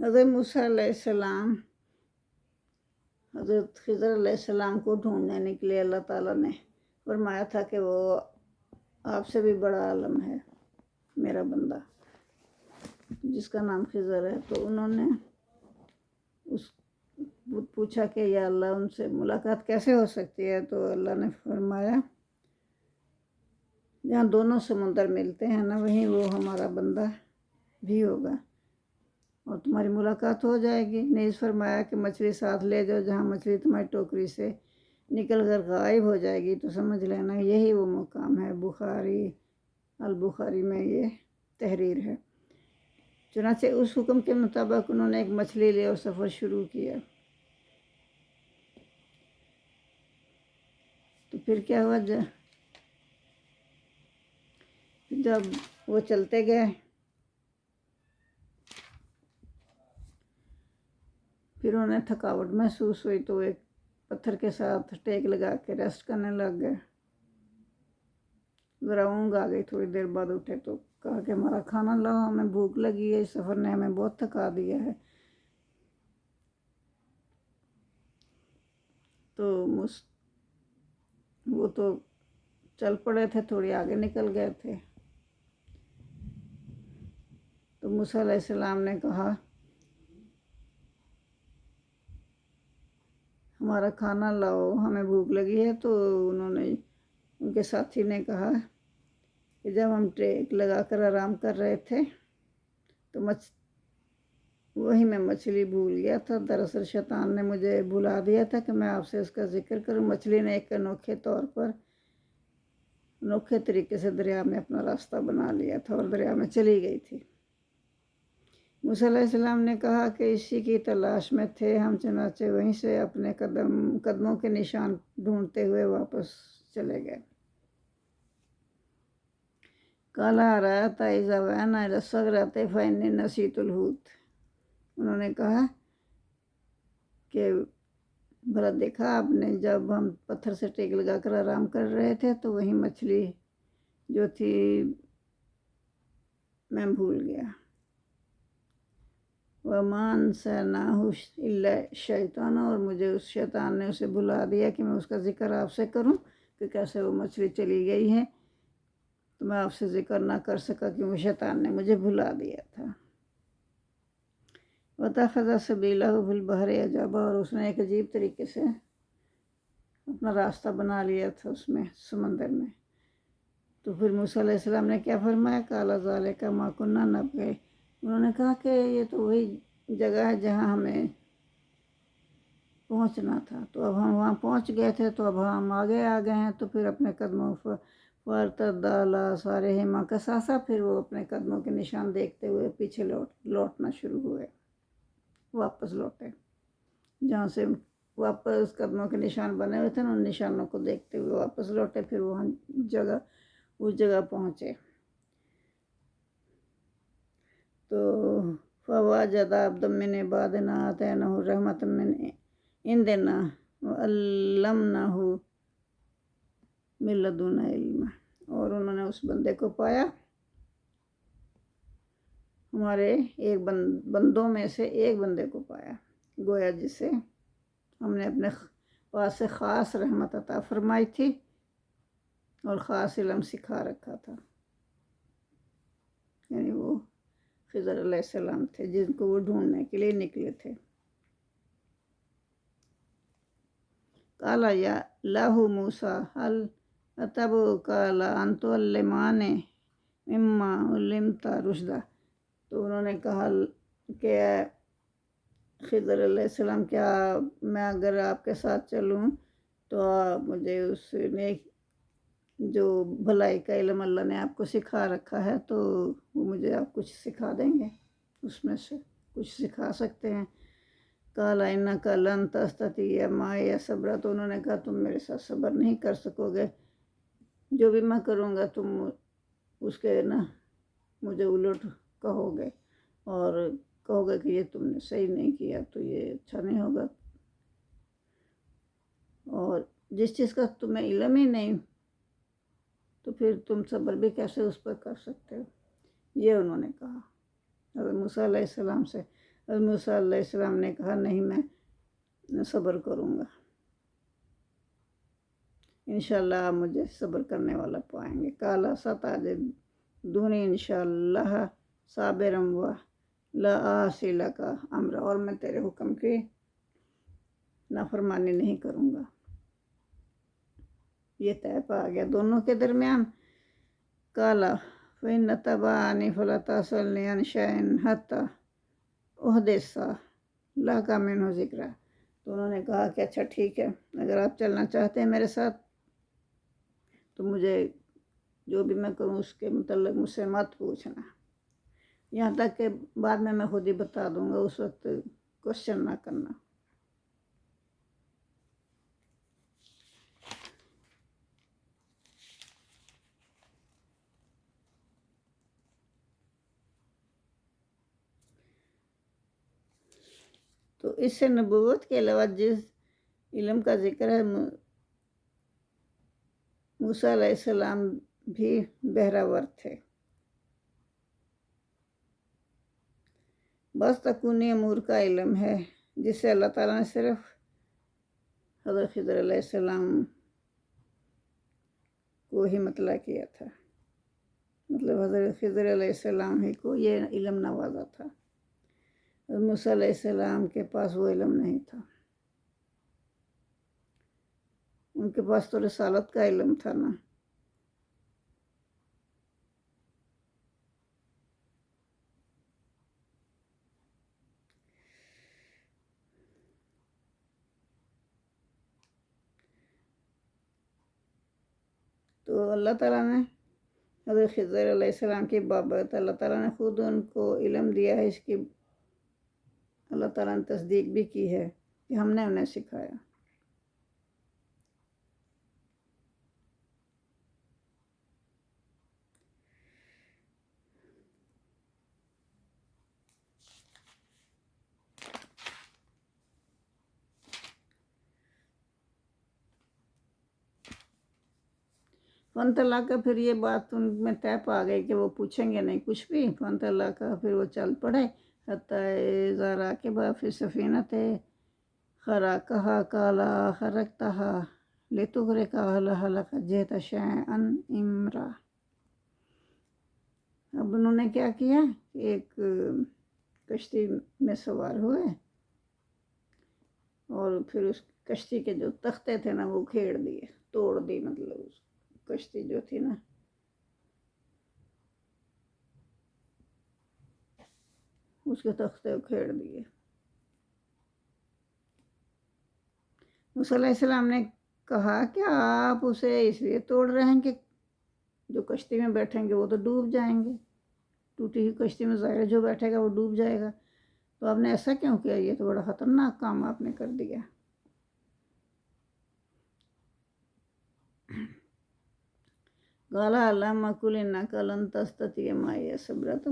حضرت موسیٰ علیہ السلام حضرت خضر علیہ السلام کو ڈھونڈنے نکلے۔ اللہ تعالیٰ نے فرمایا تھا کہ وہ آپ سے بھی بڑا عالم ہے میرا بندہ جس کا نام خضر ہے۔ تو انہوں نے پوچھا کہ یا اللہ ان سے ملاقات کیسے ہو سکتی ہے؟ تو اللہ نے فرمایا جہاں دونوں سمندر ملتے ہیں نا وہیں وہ ہمارا بندہ بھی ہوگا اور تمہاری ملاقات ہو جائے گی۔ نیز فرمایا کہ مچھلی ساتھ لے جاؤ، جہاں مچھلی تمہاری ٹوکری سے نکل کر غائب ہو جائے گی تو سمجھ لینا یہی وہ مقام ہے۔ البخاری میں یہ تحریر ہے۔ چنانچہ اس حکم کے مطابق انہوں نے ایک مچھلی لی اور سفر شروع کیا۔ تو پھر کیا ہوا، جب وہ چلتے گئے پھر انہیں تھکاوٹ محسوس ہوئی تو ایک پتھر کے ساتھ ٹیک لگا کے ریسٹ کرنے لگ گئے۔ ذرا اونگ آ گئی، تھوڑی دیر بعد اٹھے تو کہا کہ ہمارا کھانا لاؤ، ہمیں بھوک لگی ہے، اس سفر نے ہمیں بہت تھکا دیا ہے۔ تو وہ تو چل پڑے تھے، تھوڑی آگے نکل گئے تھے۔ تو موسیٰ علیہ السلام نے کہا ہمارا کھانا لاؤ، ہمیں بھوک لگی ہے۔ تو ان کے ساتھی نے کہا کہ جب ہم ٹیک لگا کر آرام کر رہے تھے تو وہی میں مچھلی بھول گیا تھا۔ دراصل شیطان نے مجھے بھلا دیا تھا کہ میں آپ سے اس کا ذکر کروں۔ مچھلی نے ایک انوکھے طریقے سے دریا میں اپنا راستہ بنا لیا تھا اور دریا میں چلی گئی تھی۔ موسیٰ علیہ السلام نے کہا کہ اسی کی تلاش میں تھے ہم، چنانچہ وہیں سے اپنے قدموں کے نشان ڈھونڈتے ہوئے واپس چلے گئے۔ قال أرأيت إذا أوينا إلى الصخرة فإني نسيت الحوت۔ انہوں نے کہا کہ بھلا دیکھا آپ نے، جب ہم پتھر سے ٹیک لگا کر آرام کر رہے تھے تو وہی مچھلی جو تھی میں بھول گیا۔ وَمَا أَنسَانِيهُ إِلَّا الشَّيْطَانُ، اور مجھے اس شیطان نے اسے بھلا دیا کہ میں اس کا ذکر آپ سے کروں کہ کیسے وہ مچھلی چلی گئی ہے، تو میں آپ سے ذکر نہ کر سکا کیونکہ شیطان نے مجھے بھلا دیا تھا۔ وَاتَّخَذَ سَبِيلَهُ فِي الْبَحْرِ عَجَبًا، اور اس نے ایک عجیب طریقے سے اپنا راستہ بنا لیا تھا اس میں، سمندر میں۔ تو پھر موسیٰ علیہ السلام نے کیا فرمایا، قَالَ ذَلِكَ مَا كُنَّا نَبْغِ، انہوں نے کہا کہ یہ تو وہی جگہ ہے جہاں ہمیں پہنچنا تھا، تو اب ہم وہاں پہنچ گئے تھے، تو اب ہم آگے آ گئے ہیں۔ تو پھر اپنے قدموں فَارْتَدَّ عَلَىٰ آثَارِهِمَا قَصَصًا، پھر وہ اپنے قدموں کے نشان دیکھتے ہوئے پیچھے لوٹنا شروع ہوئے، واپس لوٹے۔ جہاں سے واپس قدموں کے نشان بنے ہوئے تھے نا، ان نشانوں کو دیکھتے ہوئے واپس لوٹے، پھر وہاں اس جگہ پہنچے۔ تو فَوَجَدَ عَبْدًا مِّنْ عِبَادِنَا آتَيْنَاهُ رَحْمَةً مِّنْ عِندِنَا وَعَلَّمْنَاهُ مِن لَّدُنَّا عِلْمًا، اور انہوں نے اس بندے کو پایا، ہمارے ایک بندوں میں سے ایک بندے کو پایا، گویا جسے ہم نے اپنے پاس سے خاص رحمت عطا فرمائی تھی اور خاص علم سکھا رکھا تھا۔ یعنی وہ خضر علیہ السلام تھے جن کو وہ ڈھونڈنے کے لیے نکلے تھے۔ قال یا لہ موسیٰ هل اتبعک علی ان تعلمنی مما علمت رشدا، تو انہوں نے کہا کہ خضر علیہ السلام کیا میں اگر آپ کے ساتھ چلوں تو آپ مجھے اس نے جو بھلائی کا علم اللہ نے آپ کو سکھا رکھا ہے تو وہ مجھے آپ کچھ سکھا دیں گے، اس میں سے کچھ سکھا سکتے ہیں۔ قال انک لن تستطیع معی صبرا، تو انہوں نے کہا تم میرے ساتھ صبر نہیں کر سکو گے، جو بھی میں کروں گا تم اس کے نا مجھے الٹ کہو گے اور کہو گے کہ یہ تم نے صحیح نہیں کیا، تو یہ اچھا نہیں ہوگا، اور جس چیز کا تمہیں علم ہی نہیں تو پھر تم صبر بھی کیسے اس پر کر سکتے ہو، یہ انہوں نے کہا حضرت موسیٰ علیہ السلام سے۔ حضرت موسیٰ علیہ السلام نے کہا نہیں، میں صبر کروں گا، انشاءاللہ آپ مجھے صبر کرنے والا پائیں گے۔ کالا ستجدونی انشاءاللہ صابرا لا اعصی لک امرا، اور میں تیرے حکم کی نافرمانی نہیں کروں گا۔ یہ طے پا گیا دونوں کے درمیان۔ کالا فإن اتبعنی فلا تسألنی عن شیء حتی احدث لک منہ ذکرا۔ تو انہوں نے کہا کہ اچھا ٹھیک ہے، اگر آپ چلنا چاہتے ہیں میرے ساتھ تو مجھے جو بھی میں کروں اس کے متعلق مجھ سے مت پوچھنا، یہاں تک کہ بعد میں خود ہی بتا دوں گا، اس وقت کوشچن نہ کرنا۔ تو اس سے نبوت کے علاوہ جس علم کا ذکر ہے، موسیٰ علیہ السلام بھی بہراور تھے۔ بس تکونی امور کا علم ہے جس سے اللہ تعالیٰ نے صرف حضرت خضر علیہ السلام کو ہی مطلع کیا تھا، مطلب حضرت خضر علیہ السلام ہی کو یہ علم نوازا تھا۔ حضرت موسیٰ علیہ السلام کے پاس وہ علم نہیں تھا، ان کے پاس تو رسالت کا علم تھا نا۔ تو اللہ تعالیٰ نے حضرت خضر علیہ السلام کی بابت اللہ تعالیٰ نے خود ان کو علم دیا ہے، اس کی اللہ تعالیٰ نے تصدیق بھی کی ہے کہ ہم نے انہیں سکھایا۔ فن طلع کا پھر یہ بات ان میں طے پا گئی کہ وہ پوچھیں گے نہیں کچھ بھی۔ فن طلع کا پھر وہ چل پڑے، حتیٰ اذا راکبا فی السفینۃ خرقها قال خرقتها لتغرق اہلها لقد جئت شیئا امرا۔ اب انہوں نے کیا کیا کہ ایک کشتی میں سوار ہوئے اور پھر اس کشتی کے جو تختے تھے نا وہ کھیڑ دیے، توڑ دی، مطلب اس کشتی جو تھی نا اس کے تختے کھیڑ دیے۔ موسیٰ علیہ السلام نے کہا کہ آپ اسے اس لیے توڑ رہے ہیں کہ جو کشتی میں بیٹھیں گے وہ تو ڈوب جائیں گے، ٹوٹی ہوئی کشتی میں ظاہر ہے جو بیٹھے گا وہ ڈوب جائے گا، تو آپ نے ایسا کیوں کیا؟ یہ تو بڑا خطرناک کام آپ نے کر دیا۔ قال علم اقل انک لن تستطیع معی صبرا۔ تو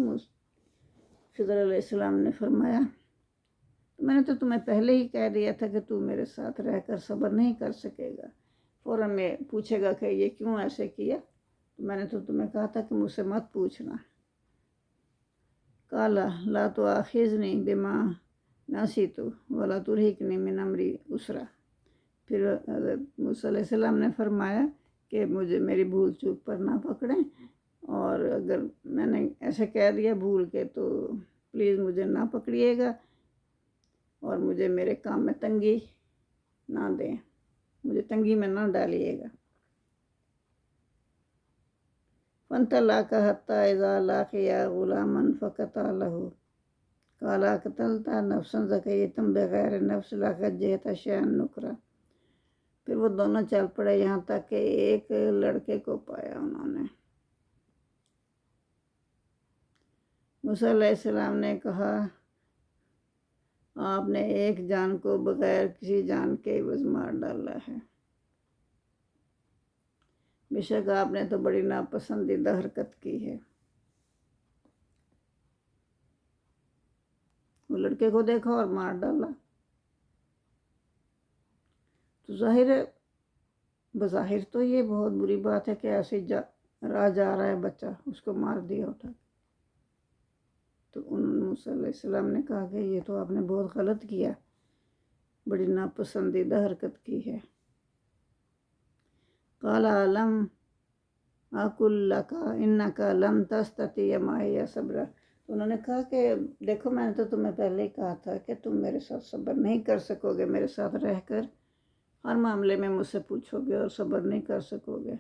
خضر علیہ السلام نے فرمایا تو میں نے تو تمہیں پہلے ہی کہہ دیا تھا کہ تو میرے ساتھ رہ کر صبر نہیں کر سکے گا، فوراً میں پوچھے گا کہ یہ کیوں ایسے کیا، تو میں نے تو تمہیں کہا تھا کہ مجھ سے مت پوچھنا۔ قال لا تؤاخذنی بما نسیت ولا ترہقنی من امری عسرا۔ پھر حضرت موسیٰ علیہ السلام نے فرمایا کہ مجھے میری بھول چوک پر نہ پکڑیں، اور اگر میں نے ایسے کہہ دیا بھول کے تو پلیز مجھے نہ پکڑیے گا اور مجھے میرے کام میں تنگی نہ دیں، مجھے تنگی میں نہ ڈالیے گا۔ فانطلقا حتیٰ اذا لقیا غلاما فقطع لہ قال اقتلت نفسا زکیۃ بغیر نفس لقد جئت شیئا نکرا۔ پھر وہ دونوں چل پڑے یہاں تک کہ ایک لڑکے کو پایا انہوں نے۔ موسیٰ علیہ السلام نے کہا آپ نے ایک جان کو بغیر کسی جان کے عوض مار ڈالا ہے، بے شک آپ نے تو بڑی ناپسندیدہ حرکت کی ہے۔ وہ لڑکے کو دیکھا اور مار ڈالا، تو ظاہر ہے بظاہر تو یہ بہت بری بات ہے کہ ایسے راہ جا رہا ہے بچہ، اس کو مار دیا اٹھا۔ تو انہوں نے موسیٰ علیہ السلام نے کہا کہ یہ تو آپ نے بہت غلط کیا، بڑی ناپسندیدہ حرکت کی ہے۔ قال علم اقل لک انک لن تستطیع معی صبرا، انہوں نے کہا کہ دیکھو میں نے تو تمہیں پہلے ہی کہا تھا کہ تم میرے ساتھ صبر نہیں کر سکو گے، میرے ساتھ رہ کر ہر معاملے میں مجھ سے پوچھو گے اور صبر نہیں کر سکو گے۔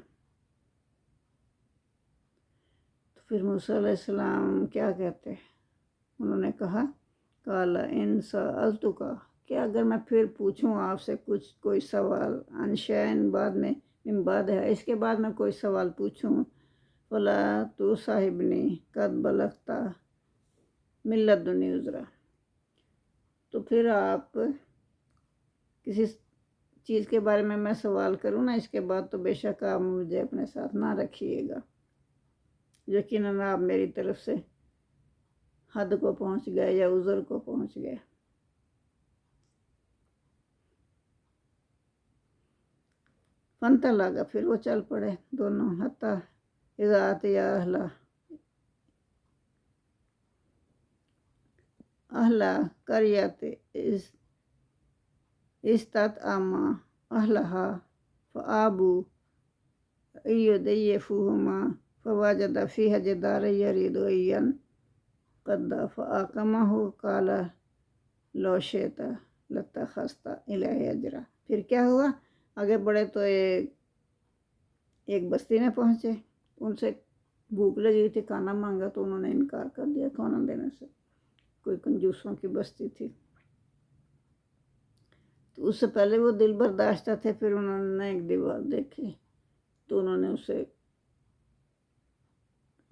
تو پھر موسیٰ علیہ السلام کیا کہتے ہیں؟ انہوں نے کہا قال ان سألتک، کہ اگر میں پھر پوچھوں آپ سے کوئی سوال عن شیء بعد میں من بعد ہے، اس کے بعد میں کوئی سوال پوچھوں، فلا تصاحبنی قد بلغت من لدنی عذرا، تو پھر آپ کسی چیز کے بارے میں سوال کروں نا اس کے بعد تو بے شک آپ مجھے اپنے ساتھ نہ رکھیے گا، یقیناً آپ میری طرف سے حد کو پہنچ گئے یا عذر کو پہنچ گئے۔ فانطلقا، پھر وہ چل پڑے دونوں، حتی اذا اتیا اہل قریۃ استطعما اہلہا فابوا ان یضیفوہما فوجد فیہا جدارا یرید ان ینقض فاقامہ قال لو شئت لاتخذت الیہ اجرا، پھر کیا ہوا؟ آگے بڑھے تو ایک بستی میں پہنچے، ان سے بھوک لگی تھی، کھانا مانگا تو انہوں نے انکار کر دیا کھانا دینے سے، کوئی کنجوسوں کی بستی تھی۔ تو اس سے پہلے وہ دل برداشتہ تھے، پھر انہوں نے ایک دیوار دیکھی تو انہوں نے اسے،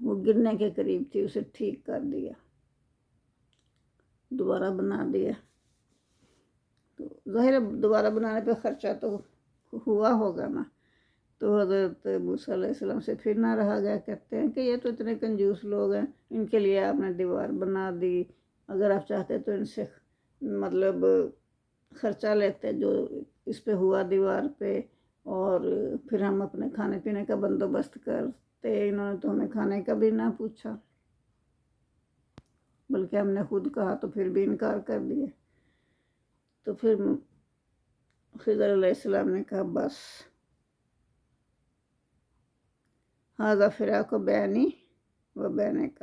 وہ گرنے کے قریب تھی، اسے ٹھیک کر دیا، دوبارہ بنا دیا۔ تو ظاہر ہے دوبارہ بنانے پہ خرچہ تو ہوا ہوگا نا، تو حضرت موسیٰ علیہ السلام سے پھر نہ رہا گیا، کہتے ہیں کہ یہ تو اتنے کنجوس لوگ ہیں، ان کے لیے آپ نے دیوار بنا دی، اگر آپ چاہتے تو ان سے مطلب خرچہ لیتے جو اس پہ ہوا دیوار پہ، اور پھر ہم اپنے کھانے پینے کا بندوبست کرتے، انہوں نے تو ہمیں کھانے کا بھی نہ پوچھا، بلکہ ہم نے خود کہا تو پھر بھی انکار کر دیا۔ تو پھر خضر علیہ السلام نے کہا بس ھذا فراق بینی و بینک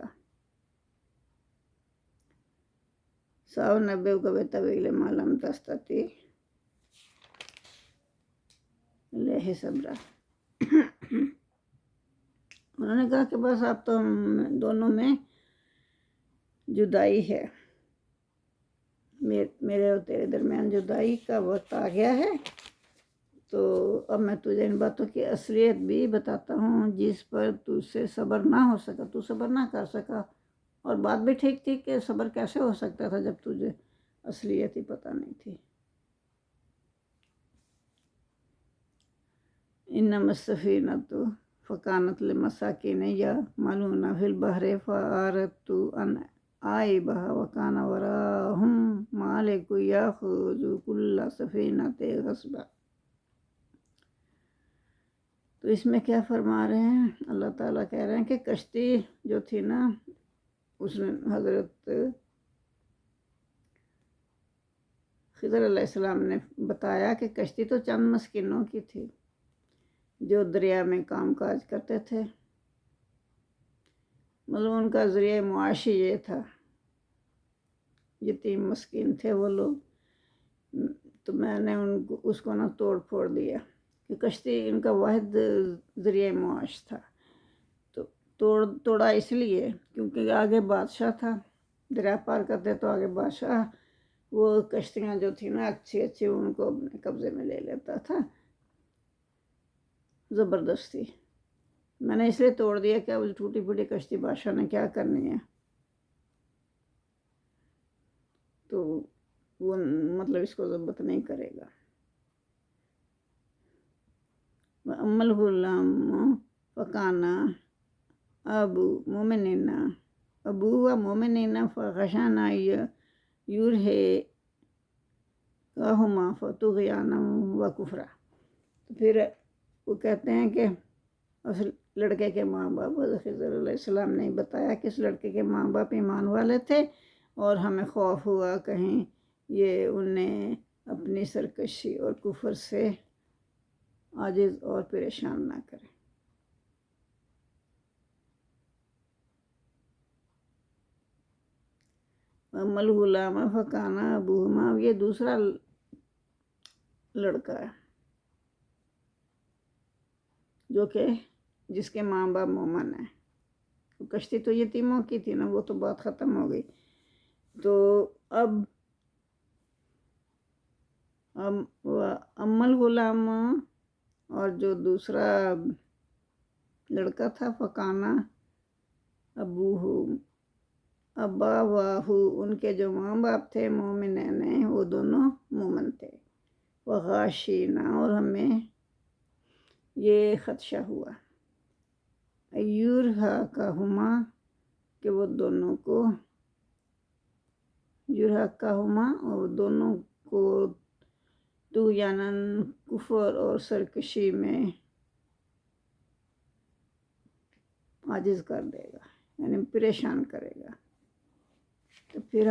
سأنبئک بتأویل ما لم تستطع علیہ صبرا، انہوں نے کہا کہ بس اب تو ہم دونوں میں جدائی ہے، میرے اور تیرے درمیان جدائی کا وقت آ گیا ہے، تو اب میں تجھے ان باتوں کی اصلیت بھی بتاتا ہوں جس پر تجھ سے صبر نہ ہو سکا، تو صبر نہ کر سکا، اور بات بھی ٹھیک تھی کہ صبر کیسے ہو سکتا تھا جب تجھے اصلیت ہی پتہ نہیں تھی۔ انما السفینۃ فکانت لمساکین یعملون فی البحر فاردت ان اعیبها وکان وراءہم مالک یاخذ کل سفینۃ غصبا۔ تو اس میں کیا فرما رہے ہیں؟ اللہ تعالیٰ کہہ رہے ہیں کہ کشتی جو تھی نا، اس میں حضرت خضر علیہ السلام نے بتایا کہ کشتی تو چند مسکینوں کی تھی جو دریا میں کام کاج کرتے تھے، مطلب ان کا ذریعہ معاشی یہ تھا، یتیم مسکین تھے وہ لوگ، تو میں نے اس کو نہ توڑ پھوڑ دیا کہ کشتی ان کا واحد ذریعہ معاش تھا، تو توڑا اس لیے کیونکہ آگے بادشاہ تھا، دریا پار کرتے تو آگے بادشاہ وہ کشتیاں جو تھیں نا اچھی اچھی ان کو اپنے قبضے میں لے لیتا تھا زبردستی، میں نے اس لیے توڑ دیا کہ اب ٹوٹی پھوٹی کشتی بادشاہ نے کیا کرنی ہے، تو وہ مطلب اس کو ضبط نہیں کرے گا۔ وَأَمَّا الْغُلَامُ فَكَانَ أَبُوهُ مُؤْمِنًا فَخَشِينَا أَن يُرْهِقَهُمَا طُغْيَانًا وَكُفْرًا، تو پھر وہ کہتے ہیں کہ لڑکے کے ماں باپ حضرت خضر علیہ السلام نے بتایا کہ اس لڑکے کے ماں باپ ایمان والے تھے اور ہمیں خوف ہوا کہیں یہ انہیں اپنی سرکشی اور کفر سے عاجز اور پریشان نہ کرے۔ امل غلام فکانہ ابوہما، یہ دوسرا لڑکا ہے جو کہ جس کے ماں باپ مومن ہیں۔ کشتی تو یتیموں کی تھی نا، وہ تو بات ختم ہو گئی۔ تو اب امل غلام اور جو دوسرا لڑکا تھا فکانہ ابا واہو، ان کے جو ماں باپ تھے مومنین، وہ دونوں مومن تھے۔ وغاشینا، اور ہمیں یہ خدشہ ہوا یورہقہما، کہ وہ دونوں کو یورہقہما، اور دونوں کو طغیاناً، کفر اور سرکشی میں عاجز کر دے گا، یعنی پریشان کرے گا۔ تو پھر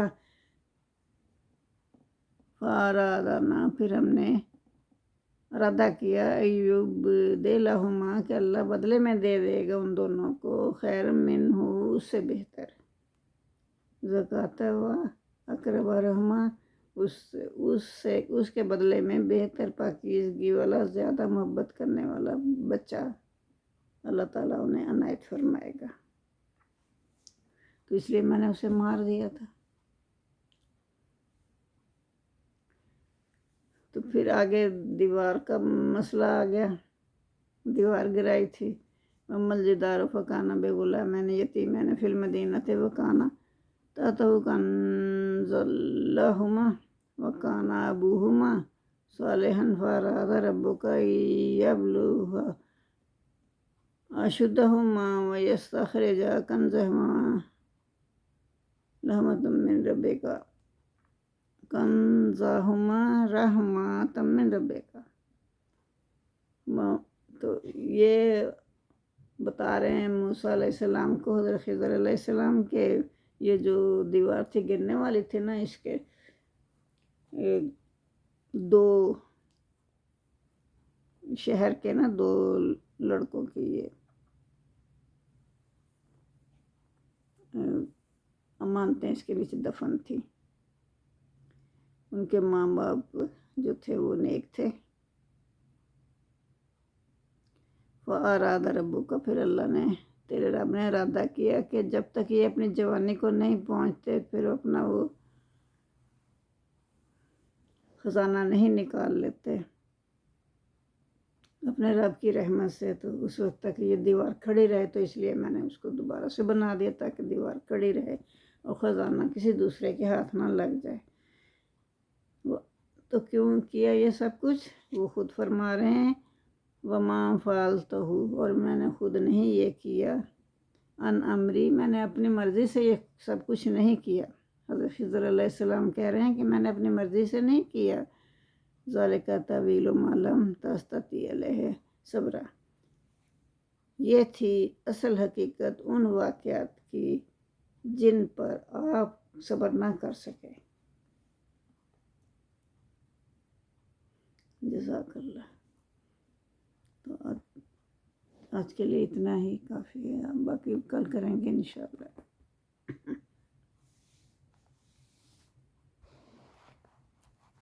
فارادنا، پھر ہم نے ارادہ کیا ایوب دے لہما، کہ اللہ بدلے میں دے دے گا ان دونوں کو خیر منہ، اس سے بہتر زکوٰۃ و اقرب رحمہ، اس کے بدلے میں بہتر پاکیزگی والا، زیادہ محبت کرنے والا بچہ اللہ تعالیٰ انہیں عنایت فرمائے گا۔ تو اس لیے میں نے اسے مار دیا تھا۔ تو پھر آگے دیوار کا مسئلہ آ گیا، دیوار گرائی تھی۔ امل جدار فکانہ بغلامین یتیمین فی المدینۃ وکانہ تحتہ کنز لہما وکانہ ابوہما صالحا فاراد ربک ان یبلغا اشدہما ویستخرجا کنزہما رحمۃ من ربک۔ تو یہ بتا رہے ہیں موسیٰ علیہ السلام کو حضرت خضر علیہ السلام کے یہ جو دیوار تھی گرنے والی تھی نا، اس کے دو شہر کے نا دو لڑکوں کی یہ امانتیں اس کے بیچ دفن تھی۔ ان کے ماں باپ جو تھے وہ نیک تھے۔ فاراد ربک، پھر اللہ نے، تیرے رب نے ارادہ کیا کہ جب تک یہ اپنی جوانی کو نہیں پہنچتے پھر اپنا وہ خزانہ نہیں نکال لیتے اپنے رب کی رحمت سے، تو اس وقت تک یہ دیوار کھڑی رہے۔ تو اس لیے میں نے اس کو دوبارہ سے بنا دیا تاکہ دیوار کھڑی رہے اور خزانہ کسی دوسرے کے ہاتھ نہ لگ جائے۔ تو کیوں کیا یہ سب کچھ؟ وہ خود فرما رہے ہیں وما فعلتہ، اور میں نے خود نہیں یہ کیا، ان امری، میں نے اپنی مرضی سے یہ سب کچھ نہیں کیا۔ حضرت خضر علیہ السلام کہہ رہے ہیں کہ میں نے اپنی مرضی سے نہیں کیا۔ ذالک تأویل ما لم تستطع علیہ صبرا، یہ تھی اصل حقیقت ان واقعات کی جن پر آپ صبر نہ کر سکے۔ جزاک اللہ۔ تو آج کے لیے اتنا ہی کافی ہے، باقی کل کریں گے انشاءاللہ۔